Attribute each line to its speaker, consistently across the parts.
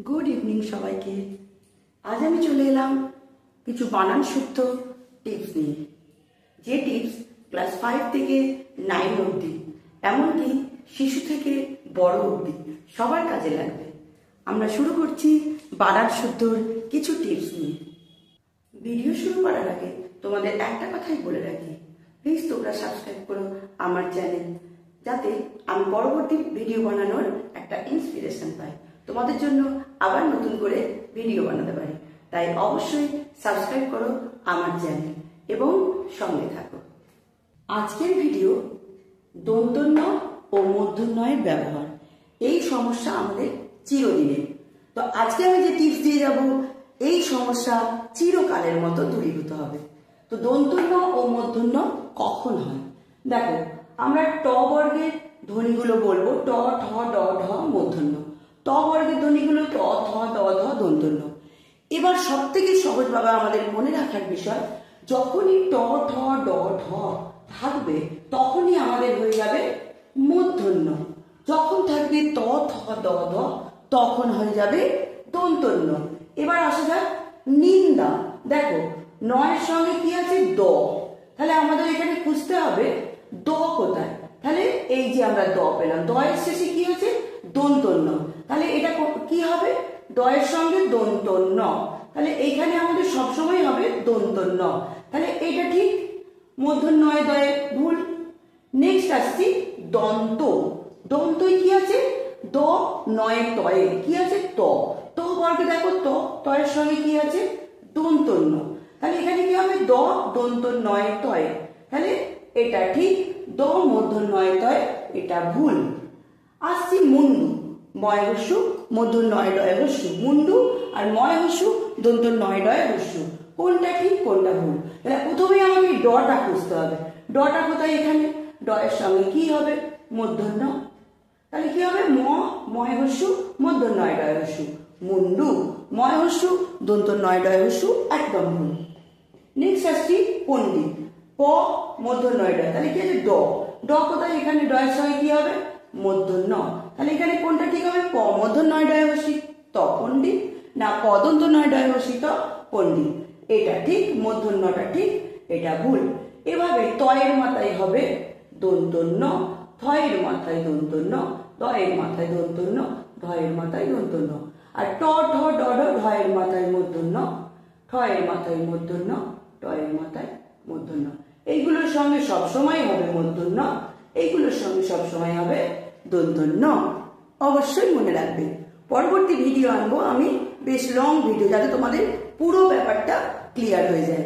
Speaker 1: Good evening সবাইকে। আজ আমি চলে এলাম কিছু বানান শুদ্ধ টিপস নিয়ে, যে টিপস ক্লাস 5 থেকে 9 অবধি, এমনকি শিশু থেকে বড় অবধি সবার কাজে লাগবে। আমরা শুরু করছি বানান শুদ্ধর কিছু টিপস নিয়ে। ভিডিও শুরু করার আগে তোমাদের একটা কথাই বলে রাখি, প্লিজ তোমরা সাবস্ক্রাইব করো আমার চ্যানেল, যাতে আমি পরবর্তী ভিডিও বানানোর একটা ইন্সপিরেশন পাই, তোমাদের জন্য আবার নতুন করে ভিডিও বানাতে পারি। তাই অবশ্যই সাবস্ক্রাইব করো আমার চ্যানেল এবং সঙ্গে থাকো। আজকের ভিডিও দন্তন্য ও মূর্ধন্যয়ের ব্যবহার, এই সমস্যা আমাদের চিরদিনের। তো আজকে আমি যে টিপস দিয়ে যাব, এই সমস্যা চিরকালের মতো দূরীভূত হবে। তো দন্তন্য ও মূর্ধন্য কখন হয়? দেখো, আমরা ট বর্গের ধ্বনিগুলো বলবো, ট, ঠ, ড, ঢ মূর্ধন্য। ত বর্গের ধ্বনিগুলো ত, থ, দ, ধ দন্তন্য। এবার সব থেকে সহজভাবে আমাদের মনে রাখার বিষয়, যখনই ট, ঠ, ড, ঢ থাকবে তখনই আমাদের হয়ে যাবে মূর্ধন্য। যখন থাকবে ত, থ, দ, ধ তখন হয়ে যাবে দন্তন্য। এবার আসা যাক নিন্দা। দেখো, নয়ের সঙ্গে কি আছে? দ। তাহলে আমাদের এখানে খুঁজতে হবে দ কোথায়। তাহলে এই যে আমরা দ পেলাম, দয়ের শেষে কি আছে? দন্তন্য। তাহলে এটা কি হবে? দয়ের সঙ্গে দন্তন্য। তাহলে এইখানে আমাদের সবসময় হবে দন্তন্য। তাহলে এটা ঠিক, মূর্ধন্যয় দয়ে ভুল। নেক্সট আসছি দন্ত। দন্তই কি আছে? দ নয় তয়ে কি আছে? ত। ত বর্গে দেখো ত, তয়ের সঙ্গে কি আছে? দন্তন্য। তাহলে এখানে কি হবে? দ দন্তন্যয় তয়ে। তাহলে এটা ঠিক, দ মূর্ধন্যয় তয়ে, এটা ভুল। আসছি মুন্ডু। ময় হস্যু মূর্ধন্যয় ডয় হস্যু, মুন্ডু আর ময় হস্যু দন্তন্যয় ডয় হস্যু। কোনটা ঠিক কোনটা ভুল? তাহলে প্রথমেই আমাকে ডটা খুঁজতে হবে। ডটা কোথায়? এখানে ডয়ের সঙ্গে কি হবে? মূর্ধন্য। তাহলে কি হবে? ময় হস্যু মূর্ধন্যয় ডয় হস্যু, মুন্ডু ময় হস্যু দন্তন্যয় ডয় হস্যু, একদম ভুল। নেক্সট আসছি পণ্ডিত। প মূর্ধন্যয় ডয়, তাহলে কি আছে? ড। ড কোথায়? এখানে ডয়ের সঙ্গে কি হবে? মূর্ধন্য। তাহলে এখানে কোনটা ঠিক হবে? প মূর্ধন্যয় ডয় হস্যি ত পণ্ডিত, না প দন্তন্যয় ডয় হস্যি ত পণ্ডিত। এটা ঠিক, মূর্ধন্যটা ঠিক, এটা ভুল। এভাবে তয়ের মাথায় হবে দন্তন্য, থয়ের মাথায় দন্তন্য, দয়ের মাথায় দন্তন্য, ধয়ের মাথায় দন্তন্য। আর ট, ঠ, ড, ঢ ঢয়ের মাথায় মূর্ধন্য, ঠয়ের মাথায় মূর্ধন্য, টয়ের মাথায় মূর্ধন্য। এইগুলোর সঙ্গে সবসময় হবে মূর্ধন্য, এইগুলোর সঙ্গে সবসময় হবে দন্তন্য। অবশ্যই মনে রাখবে। পরবর্তী ভিডিও আনবো আমি, বেশ লং ভিডিও, যাতে তোমাদের পুরো ব্যাপারটা ক্লিয়ার হয়ে যায়।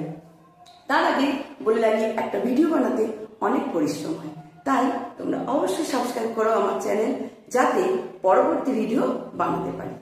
Speaker 1: তার আগে বলে রাখি, একটা ভিডিও বানাতে অনেক পরিশ্রম হয়, তাই তোমরা অবশ্যই সাবস্ক্রাইব করো আমার চ্যানেল, যাতে পরবর্তী ভিডিও বানাতে পারি।